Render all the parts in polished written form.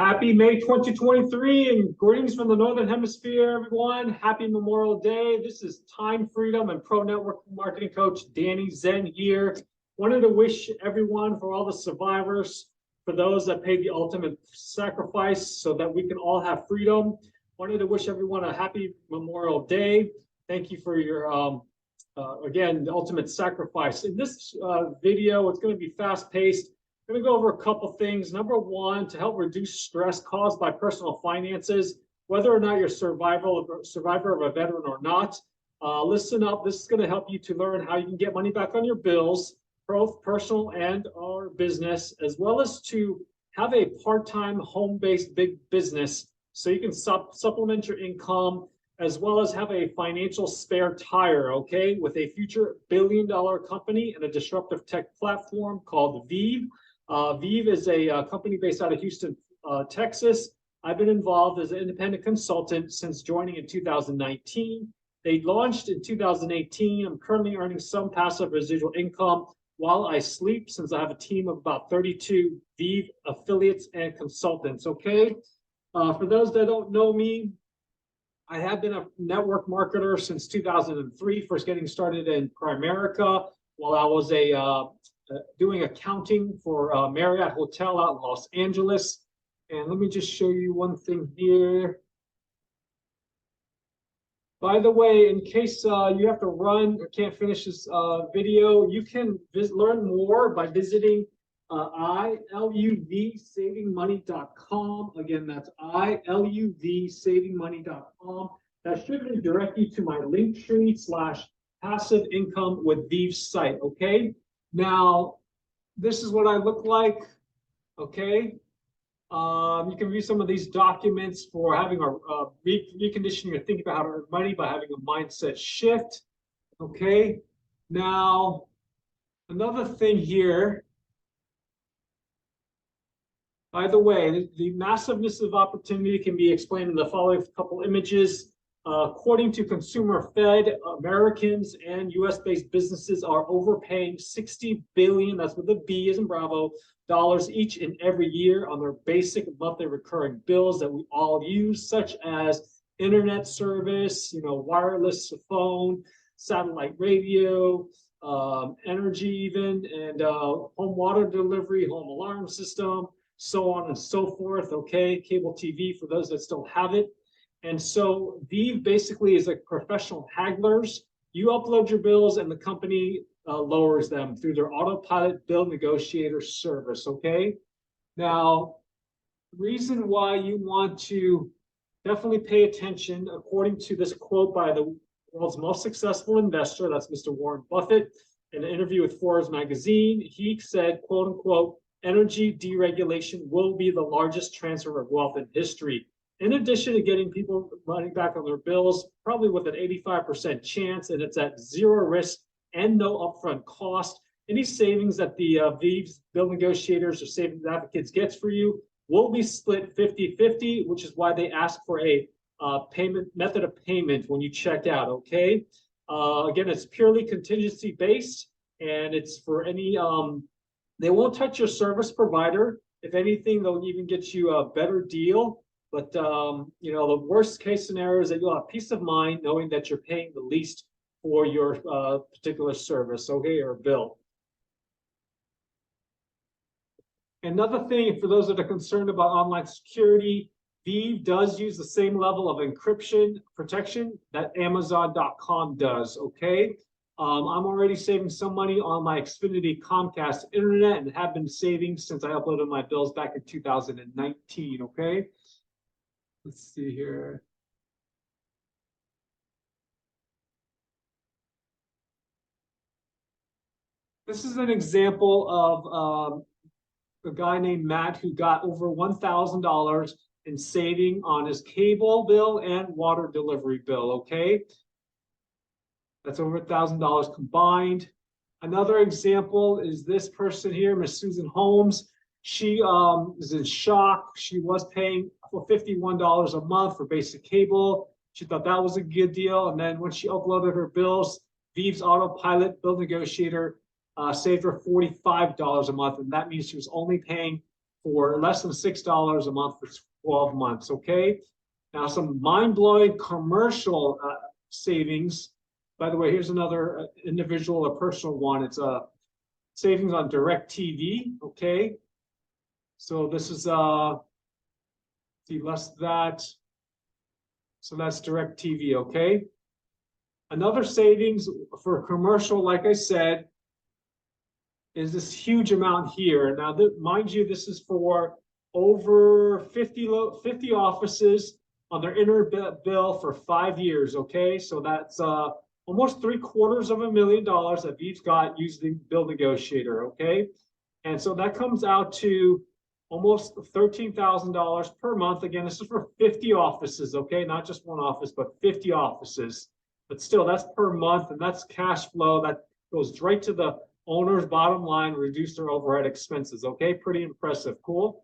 Happy May 2023 and greetings from the Northern Hemisphere, everyone. Happy Memorial Day. This is Time Freedom and Pro Network Marketing Coach Danny Zen here. Wanted to wish everyone, for all the survivors, for those that paid the ultimate sacrifice so that we can all have freedom. Wanted to wish everyone a happy Memorial Day. Thank you for your, again, the ultimate sacrifice. In this video, it's going to be fast-paced. I'm going to go over a couple things. Number one, to help reduce stress caused by personal finances, whether or not you're a survivor of a veteran or not. Listen up. This is going to help you to learn how you can get money back on your bills, both personal and or business, as well as to have a part-time home-based big business so you can supplement your income, as well as have a financial spare tire, okay, with a future billion-dollar company and a disruptive tech platform called Vive. Vive is a company based out of Houston, Texas. I've been involved as an independent consultant since joining in 2019. They launched in 2018. I'm currently earning some passive residual income while I sleep, since I have a team of about 32 Vive affiliates and consultants, okay? For those that don't know me, I have been a network marketer since 2003, first getting started in Primerica while I was doing accounting for Marriott Hotel out in Los Angeles. And let me just show you one thing here. By the way, in case you have to run or can't finish this video, you can learn more by visiting iLUVsavingmoney.com. Again, that's iLUVsavingmoney.com. That should direct you to my Linktree / passive income with Vive site, okay? Now, this is what I look like, okay? You can view some of these documents for having a reconditioning or thinking about how to earn money by having a mindset shift, okay? Now, another thing here, by the way, the massiveness of opportunity can be explained in the following couple images. According to Consumer Fed, Americans and US-based businesses are overpaying $60 billion, that's with a B as in Bravo, dollars each and every year on their basic monthly recurring bills that we all use, such as internet service, wireless phone, satellite radio, energy even, and home water delivery, home alarm system, so on and so forth, okay? Cable TV for those that still have it. And so Vive basically is like professional hagglers. You upload your bills and the company lowers them through their autopilot bill negotiator service, okay? Now, the reason why you want to definitely pay attention, according to this quote by the world's most successful investor, that's Mr. Warren Buffett, in an interview with Forbes magazine, he said, quote unquote, energy deregulation will be the largest transfer of wealth in history. In addition to getting people money back on their bills, probably with an 85% chance, and it's at zero risk and no upfront cost, any savings that the Vive's bill negotiators or savings advocates gets for you will be split 50-50, which is why they ask for a payment method of payment when you check out, okay? Again, it's purely contingency based, and it's for any, they won't touch your service provider. If anything, they'll even get you a better deal. But, the worst case scenario is that you'll have peace of mind knowing that you're paying the least for your particular service, okay, or bill. Another thing, for those that are concerned about online security, Vive does use the same level of encryption protection that Amazon.com does, okay? I'm already saving some money on my Xfinity Comcast internet and have been saving since I uploaded my bills back in 2019, okay? Let's see here. This is an example of a guy named Matt who got over $1,000 in saving on his cable bill and water delivery bill, okay? That's over $1,000 combined. Another example is this person here, Miss Susan Holmes. She is in shock. She was paying for $51 a month for basic cable. She thought that was a good deal. And then when she uploaded her bills, Vive's autopilot bill negotiator saved her $45 a month. And that means she was only paying for less than $6 a month for 12 months, okay? Now, some mind-blowing commercial savings. By the way, here's another individual or personal one. It's a savings on DirecTV, okay? So this is, see, less that. So that's DirecTV, okay? Another savings for commercial, like I said, is this huge amount here. Now, mind you, this is for over 50 offices on their internet bill for 5 years, okay? So that's almost $750,000 that Veeve's got using Bill Negotiator, okay? And so that comes out to almost $13,000 per month. Again, this is for 50 offices, okay? Not just one office, but 50 offices. But still, that's per month, and that's cash flow that goes right to the owner's bottom line, reduce their overhead expenses, okay? Pretty impressive, cool.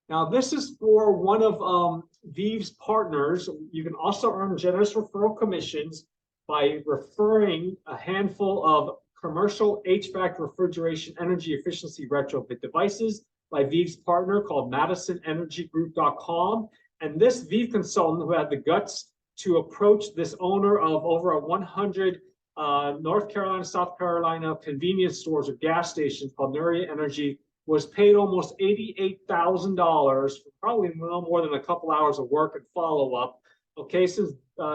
Now, this is for one of Veeve's partners. You can also earn generous referral commissions by referring a handful of commercial HVAC refrigeration energy efficiency retrofit devices by Veeve's partner called MadisonEnergyGroup.com. And this Veeve consultant who had the guts to approach this owner of over 100 North Carolina, South Carolina convenience stores or gas stations called Nuria Energy was paid almost $88,000 for probably no more than a couple hours of work and follow-up. Okay, since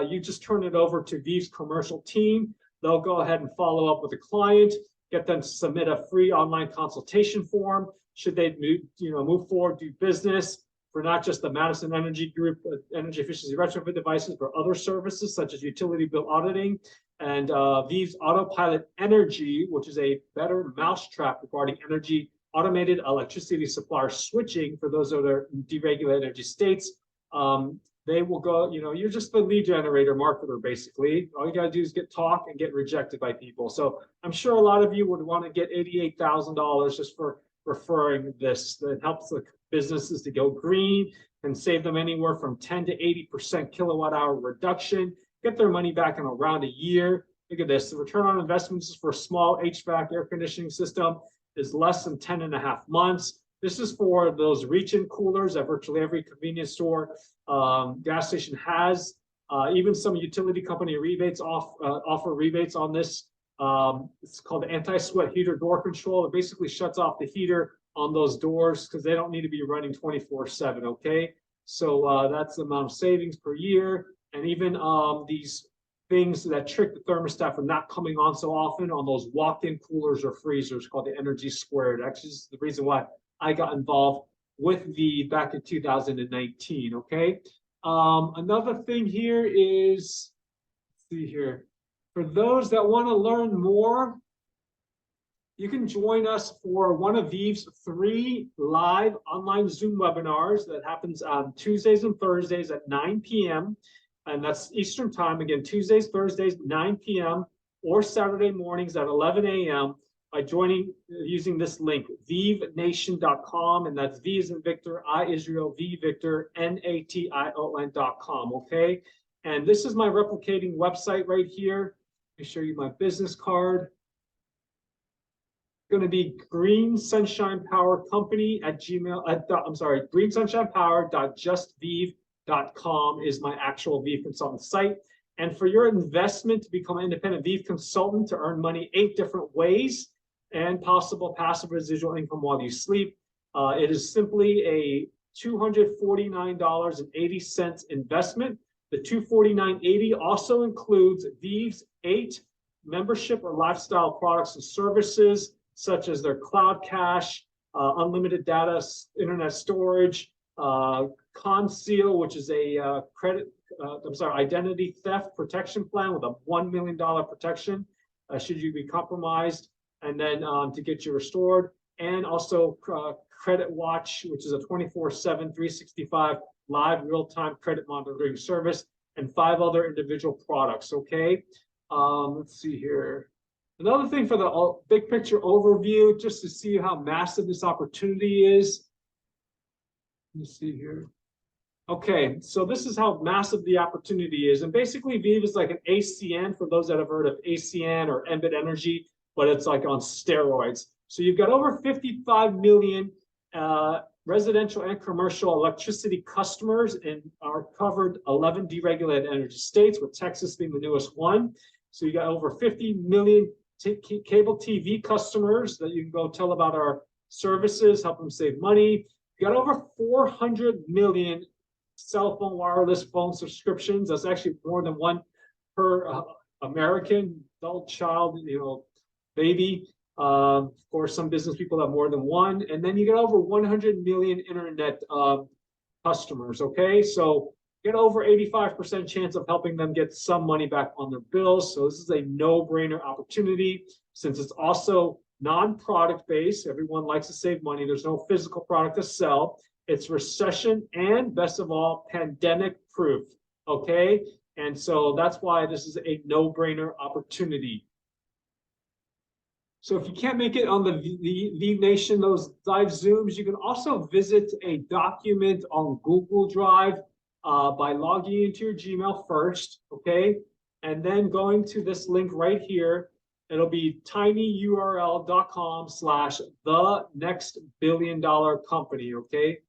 you just turn it over to Veeve's commercial team, they'll go ahead and follow up with the client, get them to submit a free online consultation form. Should they move forward, do business for not just the Madison Energy Group energy efficiency retrofit devices, but other services such as utility bill auditing and Veeve's Autopilot Energy, which is a better mousetrap regarding energy automated electricity supplier switching for those that are deregulated energy states. They will go, you're just the lead generator marketer, basically. All you got to do is talk and get rejected by people. So I'm sure a lot of you would want to get $88,000 just for referring this. That helps the businesses to go green and save them anywhere from 10 to 80% kilowatt hour reduction, get their money back in around a year. Look at this. The return on investments for a small HVAC air conditioning system is less than 10.5 months. This is for those reach-in coolers that virtually every convenience store, gas station has. Even some utility company rebates offer rebates on this. It's called the anti-sweat heater door control. It basically shuts off the heater on those doors because they don't need to be running 24/7, okay? So that's the amount of savings per year. And even these things that trick the thermostat from not coming on so often on those walk-in coolers or freezers called the Energy Squared. Actually, this is the reason why I got involved with Veeve back in 2019, okay? Another thing here is, let's see here. For those that want to learn more, you can join us for one of Veeve's 3 live online Zoom webinars that happens on Tuesdays and Thursdays at 9 p.m. And that's Eastern time. Again, Tuesdays, Thursdays, 9 p.m. or Saturday mornings at 11 a.m. by joining using this link, VeeveNation.com, and that's V as in Victor, I Israel, V Victor, NATION.com, okay? And this is my replicating website right here. Let me show you my business card. It's going to be Green Sunshine Power Company at greensunshinepower.justveeve.com is my actual Veeve consultant site. And for your investment to become an independent Veeve consultant to earn money 8 different ways and possible passive residual income while you sleep, it is simply a $249.80 investment. The $249.80 also includes Veeve's 8 membership or lifestyle products and services, such as their cloud cache, unlimited data, internet storage, Conceal, which is a identity theft protection plan with a $1 million protection should you be compromised, and then to get you restored, and also Credit Watch, which is a 24/7, 365 live real-time credit monitoring service, and 5 other individual products, okay? Let's see here. Another thing for the big picture overview, just to see how massive this opportunity is. Let me see here. Okay, so this is how massive the opportunity is. And basically, Veeve is like an ACN for those that have heard of ACN or Embed Energy, but it's like on steroids. So you've got over 55 million residential and commercial electricity customers in our covered 11 deregulated energy states, with Texas being the newest one. So you got over 50 million cable TV customers that you can go tell about our services, help them save money. You got over 400 million cell phone wireless phone subscriptions. That's actually more than one per American adult, child, baby. Of course, some business people have more than one. And then you get over 100 million internet customers, okay? So you get over 85% chance of helping them get some money back on their bills. So this is a no-brainer opportunity, since it's also non-product based. Everyone likes to save money. There's no physical product to sell. It's recession and, best of all, pandemic proof, okay? And so that's why this is a no-brainer opportunity. So if you can't make it on the Vive Nation, those live Zooms, you can also visit a document on Google Drive by logging into your Gmail first, okay? And then going to this link right here. It'll be tinyurl.com/the-next-billion-dollar-company, okay?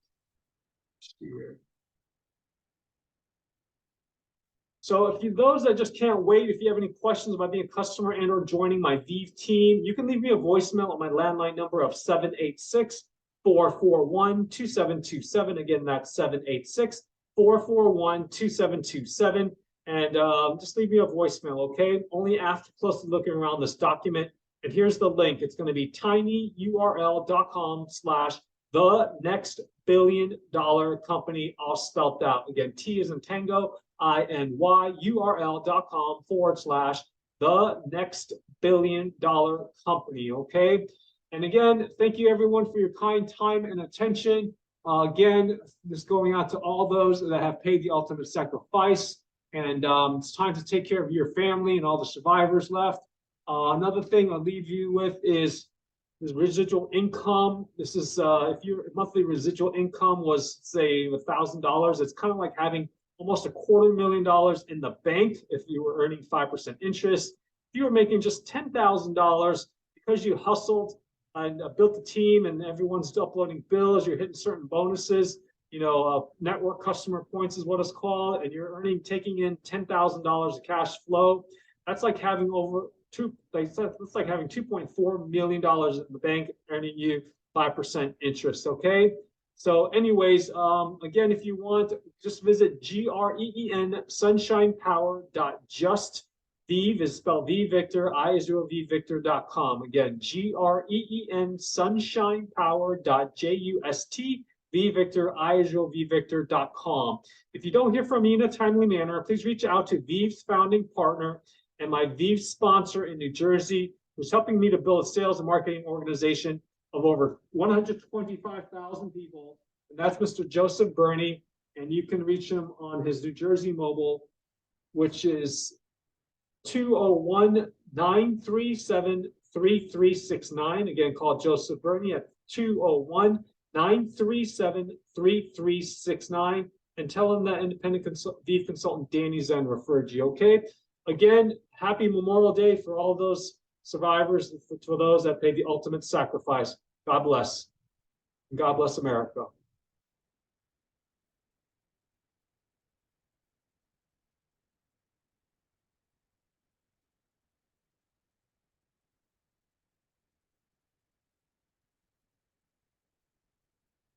So if those that just can't wait, if you have any questions about being a customer and or joining my Vive team, you can leave me a voicemail on my landline number of 786-441-2727. Again, that's 786-441-2727. And just leave me a voicemail, okay? Only after closely looking around this document. And here's the link. It's going to be tinyurl.com/the-next-billion-dollar-company, all spelled out. Again, T as in Tango, INYURL.com/the-next-billion-dollar-company, okay? And again, thank you everyone for your kind time and attention. Again, this going out to all those that have paid the ultimate sacrifice. And it's time to take care of your family and all the survivors left. Another thing I'll leave you with is residual income. This is if your monthly residual income was, say, $1,000, it's kind of like having almost $250,000 in the bank if you were earning 5% interest. If you were making just $10,000 because you hustled and built a team and everyone's uploading bills, you're hitting certain bonuses, network customer points is what it's called, and you're taking in $10,000 of cash flow. That's like having it's like having $2.4 million in the bank, earning you 5% interest, okay? So anyways, again, if you want, just visit GREEN sunshinepower.just. Vive is spelled V Victor, I is V Victor.com. Again, GREEN sunshinepower.just. V Victor, I is V Victor.com. If you don't hear from me in a timely manner, please reach out to Vive's founding partner and my Vive sponsor in New Jersey, who's helping me to build a sales and marketing organization of over 125,000 people. And that's Mr. Joseph Burney. And you can reach him on his New Jersey mobile, which is 201-937-3369. Again, call Joseph Burney at 201-937-3369. And tell him that independent Vive consultant Danny Zen referred you, okay? Again, happy Memorial Day for all those survivors, for those that paid the ultimate sacrifice. God bless. And God bless America.